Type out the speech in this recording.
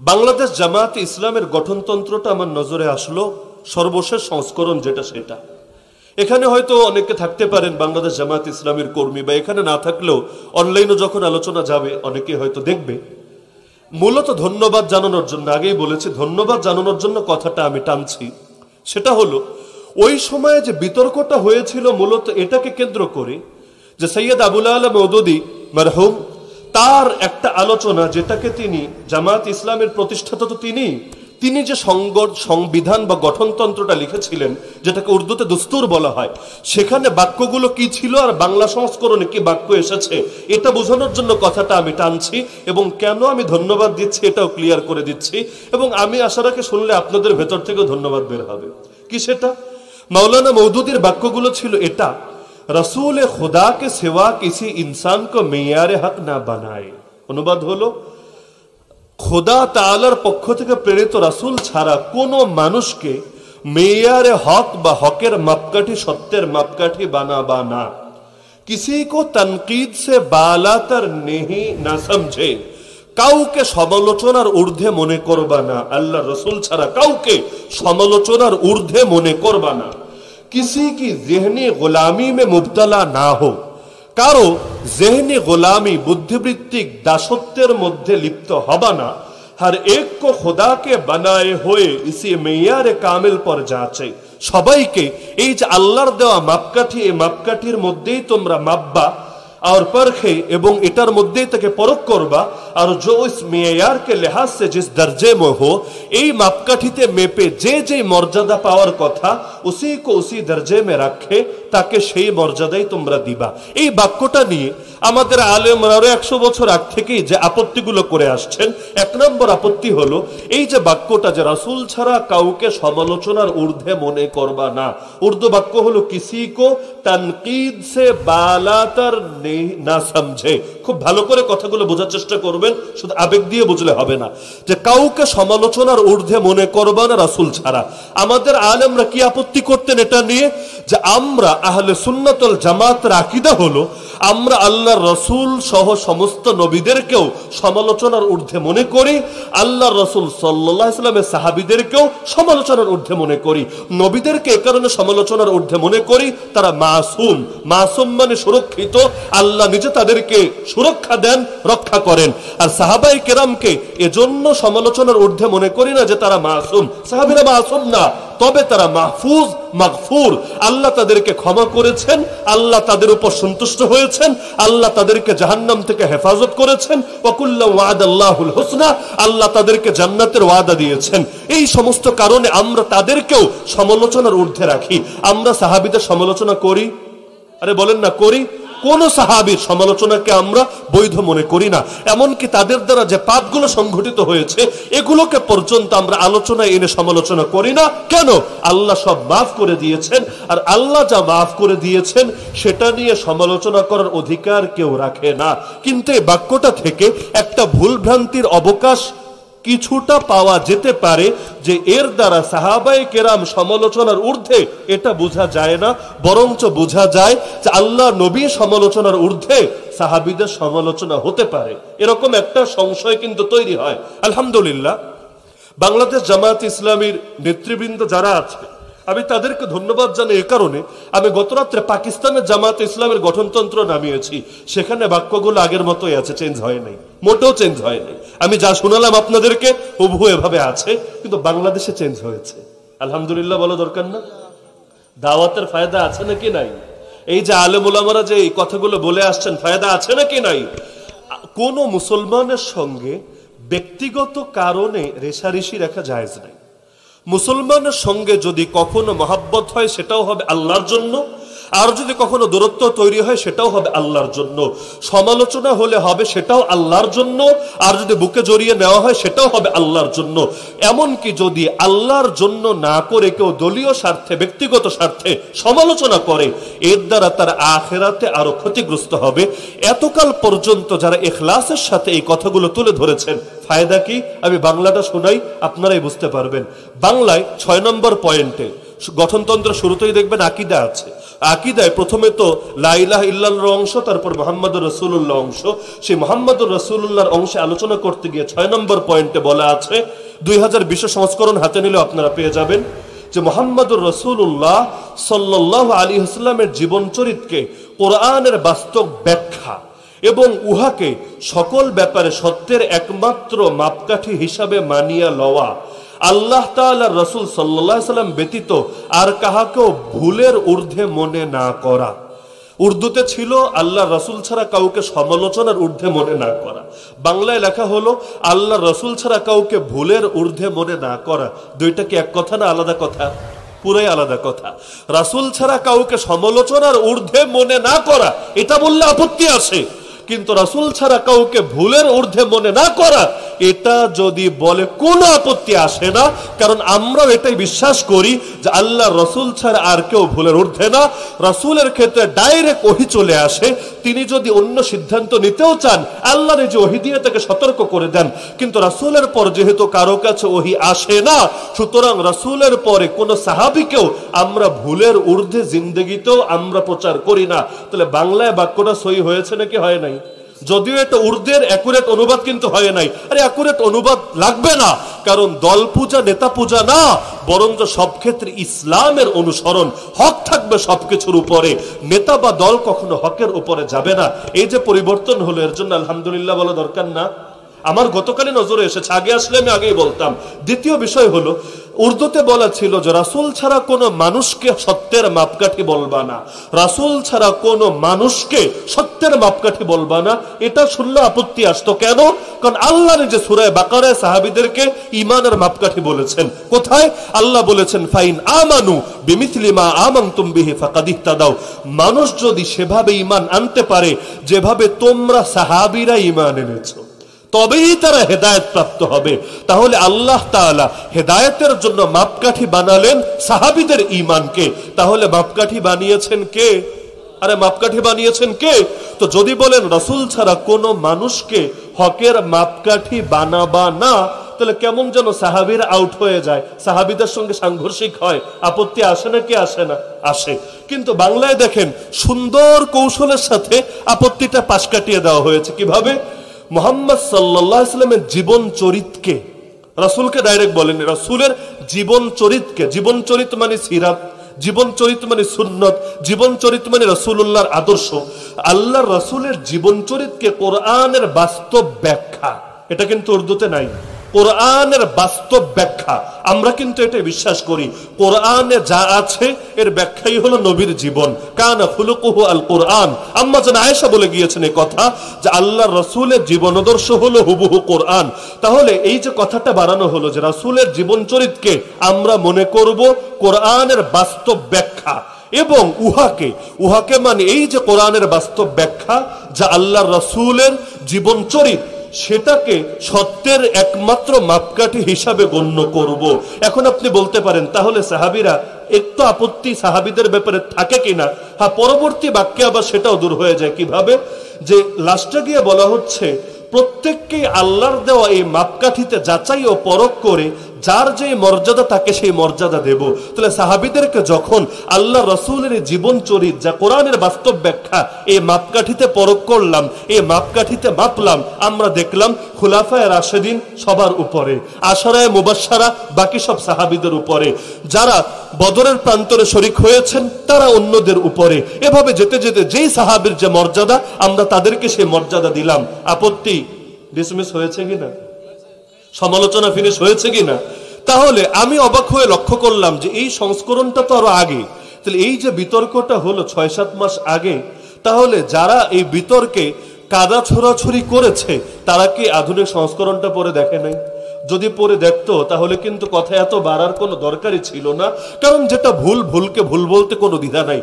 বাংলাদেশ জামায়াতে ইসলামের গঠনতন্ত্রটা আমার নজরে আসলো, সর্বশেষ সংস্করণ যেটা সেটা। এখানে হয়তো অনেকে থাকতে পারেন বাংলাদেশ জামায়াতে ইসলামের কর্মী, বা এখানে না থাকলেও অনলাইনে যখন আলোচনা যাবে অনেকে হয়তো দেখবে। মূলত ধন্যবাদ জানানোর জন্য, আগেই বলেছি ধন্যবাদ জানানোর জন্য কথাটা আমি টানছি। সেটা হলো ওই সময়ে যে বিতর্কটা হয়েছিল মূলত এটাকে কেন্দ্র করে যে সৈয়দ আবুল আলা মওদুদী মারহুম তার একটা আলোচনা, যেটাকে তিনি জামায়াত ইসলামের প্রতিষ্ঠাতা তো তিনি যে সংবিধান বা গঠনতন্ত্রটা লিখেছিলেন, যেটাকে উর্দুতে দস্তুর বলা হয়, সেখানে বাক্যগুলো কি ছিল আর বাংলা সংস্করণে কি বাক্য এসেছে, এটা বোঝানোর জন্য কথাটা আমি টানছি। এবং কেন আমি ধন্যবাদ দিচ্ছি এটাও ক্লিয়ার করে দিচ্ছি। এবং আমি আশা রাখি শুনলে আপনাদের ভেতর থেকেও ধন্যবাদ বের হবে। কি সেটা? মাওলানা মওদুদীর বাক্যগুলো ছিল এটা, रसूल खुदा के सिवा किसी इंसान को मेयार हक ना बनाए। অনুবাদ হলো, খোদা তাআলার পক্ষ থেকে প্রেরিত রাসূল ছাড়া কোন মানুষকে মেয়ারে হক বা হকের মাপকাঠি, সত্যের মাপকাঠি বানাবা না। किसी को तनकीद से बालातर नहीं ना समझे, কাউকে সমালোচনার ঊর্ধ্বে মনে করবা না। আল্লাহ রাসূল ছাড়া কাউকে সমালোচনার ঊর্ধ্বে মনে করবা না। किसी की ज़हनी गुलामी में मुब्तला ना हो, कारो ज़हनी गुलामी बुद्धिवृत्तिक दासत्वेर मध्य लिप्त हबा ना। हर एक को खुदा के बनाए हुए इसी मेयारे कामिल पर जाचे। सबाइके এই যে আল্লাহর দেওয়া মাপকাঠি, এই মাপকাঠির মধ্যেই তোমরা মাপবা और परखे एवं इटर मुद्दे तक परख करबा। और जो इस मेयार के लिहाज से जिस दर्जे में हो, এই মাপকাঠিতে মেপে যে যে মর্যাদা পাওয়ার কথা उसी को उसी दर्जे में रखे, তাকে সেই মর্যাদাই তোমরা দিবা। এই বাক্যটা নিয়ে আমাদের আলেমরা 100 বছর আগ থেকেই যে আপত্তিগুলো করে আসছেন, এক নম্বর আপত্তি হলো এই যে বাক্যটা যে রাসূল ছাড়া কাউকে সমালোচনার ঊর্ধ্বে মনে করবা না। উর্দু বাক্য হলো কিসি কো তানকিদ সে বালাতার না সমঝে। খুব ভালো করে কথাগুলো বোঝার চেষ্টা করবেন, শুধু আবেগ দিয়ে বুঝলে হবে না। যে কাউকে সমালোচনার ঊর্ধ্বে মনে করবা না রাসূল ছাড়া। আমাদের আলেমরা কি আপত্তি করতেন এটা নিয়ে? যে আমরা আহলে সুন্নাত ওয়াল জামাতের আকীদা হলো আমরা আল্লাহর রাসূল সহ সমস্ত নবীদেরকেও সমালোচনার ঊর্ধ্বে মনে করি, আল্লাহর রাসূল সাল্লাল্লাহু আলাইহি ওয়াসাল্লামের সাহাবীদেরকেও সমালোচনার ঊর্ধ্বে মনে করি। নবীদেরকে এই কারণে সমালোচনার ঊর্ধ্বে মনে করি, তারা মাসুম। মাসুম মানে সুরক্ষিত, আল্লাহ নিজে তাদেরকে সুরক্ষা দেন, রক্ষা করেন। আর সাহাবায়ে কেরামকে এজন্য সমালোচনার ঊর্ধ্বে মনে করি না যে তারা মাসুম। সাহাবীরা মাসুম না, তবে তারা মাহফুজ, মাগফুর। আল্লাহ তাদেরকে ক্ষমা করেছেন, আল্লাহ তাদের উপর সন্তুষ্ট হয়েছেন, আল্লাহ তাদেরকে জাহান্নাম থেকে হেফাজত করেছেন। ওয়াকুল্লা ওয়াদাল্লাহুল হুসনা, আল্লাহ তাদেরকে জান্নাতের ওয়াদা দিয়েছেন। এই সমস্ত কারণে আমরা তাদেরকেও সমালোচনার ঊর্ধ্বে রাখি। আমরা সাহাবীদের সমালোচনা করি? আরে বলেন না, করি? কোন সাহাবীর সমালোচনাকে আমরা বৈধ মনে করি না। এমনকি তাদের দ্বারা যে পাপগুলো সংঘটিত হয়েছে এগুলোকে পর্যন্ত আমরা আলোচনায় এনে সমালোচনা করি না। কেন? আল্লাহ সব মাফ করে দিয়েছেন, আর আল্লাহ যা মাফ করে দিয়েছেন সেটা নিয়ে সমালোচনা করার অধিকার কেউ রাখে না। কিন্তু এই বাক্যটা থেকে একটা ভুল ভ্রান্তির অবকাশ কিছুটা পাওয়া যেতে পারে যে এর দ্বারা সাহাবায়ে কেরাম সমালোচনার ঊর্ধ্বে, এটা বোঝা যায় না। বরঞ্চ বোঝা যায় যে আল্লাহ নবী সমালোচনার ঊর্ধ্বে সাহাবীদের সমালোচনা হতে পারে, এরকম একটা সংশয় কিন্তু তৈরি হয়। আলহামদুলিল্লাহ, বাংলাদেশ জামায়াতে ইসলামীর নেতৃবৃন্দ যারা আছে আমি তাদেরকে ধন্যবাদ জানাই। এ কারণে আমি গতরাত্রে পাকিস্তানের জামায়াতে ইসলামের গঠনতন্ত্র নামিয়েছি, সেখানে বাক্যগুলো আগের মতোই আছে, চেঞ্জ হয় নাই, মোটেও চেঞ্জ হয় নাই। আমি যা শোনালাম আপনাদেরকে হুবহু এভাবে আছে, কিন্তু বাংলাদেশে চেঞ্জ হয়েছে। আলহামদুলিল্লাহ বলা দরকার না? দাওয়াতের ফায়দা আছে নাকি নাই? এই যে আলেম ওলামারা যে এই কথাগুলো বলে আসছেন, ফায়দা আছে নাকি নাই? কোন মুসলমানের সঙ্গে ব্যক্তিগত কারণে রেষারেষি রাখা জায়েজ নাই। মুসলমানের সঙ্গে যদি কখনো মহাব্বত হয় সেটাও হবে আল্লাহর জন্য, আর যদি কখনো দূরত্ব তৈরি হয় সেটাও হবে আল্লাহর জন্য। সমালোচনা হলে হবে সেটাও আল্লাহর জন্য, আর যদি বুকে জড়িয়ে নেওয়া হয় সেটাও হবে আল্লাহর জন্য। এমনকি যদি আল্লাহর জন্য না করে কেউ দলীয় স্বার্থে, ব্যক্তিগত স্বার্থে সমালোচনা করে, এর দ্বারা তার আখিরাতে আরো ক্ষতিগ্রস্ত হবে। এতকাল পর্যন্ত যারা ইখলাসের সাথে এই কথাগুলো তুলে ধরেছেন, ফায়দা কি? আমি বাংলাটা শোনাই, আপনারাই বুঝতে পারবেন। বাংলায় 6 নম্বর পয়েন্টে গঠনতন্ত্র শুরুতেই দেখবেন আকীদা আছে। আকীদায় প্রথমে তো লা ইলাহা ইল্লাল্লাহর অংশ, তারপর মুহাম্মাদুর রাসূলুল্লাহ অংশ। সেই মুহাম্মাদুর রাসূলুল্লাহর অংশে আলোচনা করতে গিয়ে 6 নম্বর পয়েন্টে বলা আছে, 2020 সংস্করণ হাতে নিলে আপনারা পেয়ে যাবেন, যে মুহাম্মাদুর রাসূলুল্লাহ সাল্লাল্লাহু আলাইহি ওয়াসাল্লামের জীবন চরিত্রকে কোরআনের বাস্তব ব্যাখ্যা এবং উহাকে সকল ব্যাপারে সত্যের একমাত্র মাপকাঠি হিসাবে মানিয়া লওয়া, আল্লাহ তাআলার রাসূল সাল্লাল্লাহু আলাইহি ওয়াসাল্লাম ব্যতীত আর কাহাকেও ভুলের ঊর্ধ্বে মনে না করা। উর্দুতে ছিল আল্লাহ রাসূল ছাড়া কাউকে সমালোচনার ঊর্ধ্বে মনে না করা, বাংলায় লেখা হলো আল্লাহ রাসূল ছাড়া কাউকে ভুলের ঊর্ধ্বে মনে না করা। দুইটা কি এক কথা না আলাদা কথা? পুরাই আলাদা কথা। রাসূল ছাড়া কাউকে সমালোচনার ঊর্ধ্বে মনে না করা, এটা বললে আপত্তি আছে, কিন্তু রাসূল ছাড়া কাউকে ভুলের ঊর্ধ্বে মনে না করা, এটা যদি বলে কোনো আপত্তি আসে না। কারণ আমরাও এটাই বিশ্বাস করি যে আল্লাহ রাসূল ছাড়া আর কেউ ভুলের ঊর্ধ্বে না। রাসূলের ক্ষেত্রে ডাইরেক্ট ওহী চলে আসে, তিনি যদি অন্য সিদ্ধান্ত নিতেও চান আল্লাহ নিজে ওহী দিয়ে তাকে সতর্ক করে দেন। কিন্তু রাসূলের পর যেহেতু কারো কাছে ওহী আসে না, সুতরাং রাসূলের পরে কোনো সাহাবীকেও আমরা ভুলের ঊর্ধ্বে জিন্দেগিতেও আমরা প্রচার করি না। তাহলে বাংলায় বাক্যটা সহি হয়েছে নাকি হয় নাই? যদিও এটা উর্দের অ্যাকুরেট অনুবাদ কিন্তু হয় নাই। আরে অ্যাকুরেট অনুবাদ লাগবে না, কারণ দল পূজা নেতা পূজা না, বরং সব ক্ষেত্রে ইসলামের অনুসরণ, হক থাকবে সবকিছুর উপরে, নেতা বা দল কখনো হকের উপরে যাবে না। এই যে পরিবর্তন হলো, এর জন্য আলহামদুলিল্লাহ বলা দরকার না? আমার গতকালই নজরে এসেছে, আগে আসলে আমি আগেই বলতাম। দ্বিতীয় বিষয় হলো, উর্দুতে বলা ছিল যে রাসূল ছাড়া কোনো মানুষকে সত্যের মাপকাঠি বলবা না, রাসূল ছাড়া কোনো মানুষকে সত্যের মাপকাঠি বলবা না। এটা শুনলে আপত্তি আসতো কেন? কারণ আল্লাহ নিজে সূরা বাকারায় সাহাবীদেরকে ঈমানের মাপকাঠি বলেছেন। কোথায়? আল্লাহ বলেছেন ফাইন আমানু বিমিথলি মা আমানতুম বিহি ফাকাদ ইহতাদাও। মানুষ যদি সেভাবে ঈমান আনতে পারে যেভাবে তোমরা সাহাবীরা ঈমান এনেছো, তবেই তারা হেদায়েত প্রাপ্ত হবে। তাহলে আল্লাহ তাআলা হেদায়েতের জন্য মাপকাঠি বানালেন সাহাবীদের ঈমানকে। তাহলে মাপকাঠি বানিয়েছেন কে? আরে মাপকাঠি বানিয়েছেন কে? তো যদি বলেন রাসূল ছাড়া কোনো মানুষকে হকের মাপকাঠি বানাবা না, তাহলে কেমন যেন সাহাবীরা আউট হয়ে যায়, সাহাবীদের সঙ্গে সাংঘর্ষিক হয়। আপত্তি আসে না কি আসে না? আসে। কিন্তু বাংলায় দেখেন সুন্দর কৌশলের সাথে আপত্তিটা পাশ কাটিয়ে দেওয়া হয়েছে। কিভাবে? মুহাম্মদ সাল্লাল্লাহু আলাইহি ওয়াসাল্লামের জীবন চরিত্রকে, রাসূলকে ডাইরেক্ট বলেন, রাসূলের জীবন চরিত্রকে, জীবন চরিত্র মানে সিরাত, জীবন চরিত্র মানে সুন্নত, জীবন চরিত্র মানে রাসূলুল্লাহর আদর্শ। আল্লাহর রাসূলের জীবন চরিত্রকে কোরআনের বাস্তব ব্যাখ্যা, এটা কিন্তু উর্দুতে নাই। কোরআনের বাস্তব ব্যাখ্যা, আমরা কিন্তু এটা বিশ্বাস করি কোরআনে যা আছে এর ব্যাখ্যাই হলো নবীর জীবন। কানা খুলুকুহু আল কোরআন। আম্মা জান আয়েশা বলে গিয়েছেন এই কথা যে আল্লাহর রাসূলের জীবন আদর্শ হলো হুবহু কোরআন। তাহলে এই যে কথাটা বাড়ানো হলো যে রাসূলের জীবন চরিত্রকে আমরা মনে করব কোরআনের বাস্তব ব্যাখ্যা, এবং উহাকে মানে এই যে কোরআনের বাস্তব ব্যাখ্যা যা আল্লাহর রাসূলের জীবন চরিত্র, সেটাকে সত্যের একমাত্র মাপকাঠি হিসাবে গণ্য করব। এখন আপনি বলতে পারেন তাহলে সাহাবীরা, একটু আপত্তি সাহাবীদের ব্যাপারে থাকে কিনা? হ্যাঁ, পরবর্তী বাক্যে আবার সেটাও দূর হয়ে যায়। কিভাবে? যে লাস্টে গিয়ে বলা হচ্ছে প্রত্যেককেই আল্লাহর দেওয়া এই মাপকাঠিতে যাচাই ও পরখ করে যার যে মর্যাদা তাকে সেই মর্যাদা দেব। তাহলে সাহাবীদেরকে যখন আল্লাহ রাসূলের জীবন চরিত্র যা কোরআনের বাস্তব ব্যাখ্যা এই মাপকাঠিতে পরখ করলাম, এই মাপকাঠিতে মাপলাম, আমরা দেখলাম খুলাফায়ে রাশেদিন সবার উপরে, আশারায়ে মুবাশশারা বাকি সব সাহাবীদের উপরে, যারা বদরের প্রান্তরে শরীক হয়েছেন তারা অন্যদের উপরে। এভাবে যেতে যেতে যেই সাহাবীর যে মর্যাদা আমরা তাদেরকে সেই মর্যাদা দিলাম। আপত্তি ডিসমিস হয়েছে কিনা? সমালোচনা ফিনিশ হয়েছে কিনা? তাহলে আমি অবাক হয়ে লক্ষ্য করলাম যে এই সংস্করণটা তো আরো আগে, তাহলে এই যে বিতর্কটা হলো 6-7 মাস আগে, তাহলে যারা এই বিতর্কে কাদা ছোড়াছুরি করেছে তারা কি আধুনিক সংস্করণটা পরে দেখে নাই? যদি পরে দেখতো তাহলে কিন্তু কথা এত বাড়ার কোনো দরকারই ছিল না, কারণ যেটা ভুল, ভুলকে ভুল বলতে কোনো দ্বিধা নাই।